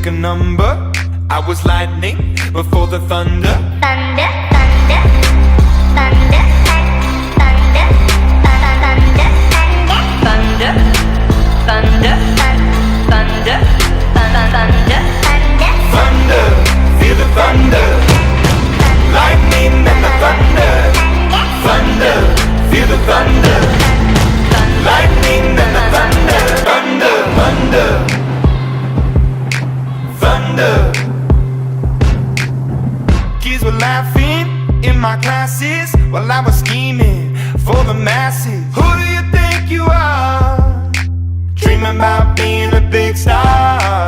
pick a number. I was lightning before the thunder. Thunder, thunder, thunder, thunder, thunder, thunder, thunder, thunder, thunder, Thunder, feel the thunder. Lightning and the thunder. Thunder, feel the thunder. Lightning and the thunder. Thunder, thunder, thunder. Kids were laughing in my classes while I was scheming for the masses. Who do you think you are? Dreaming about being a big star.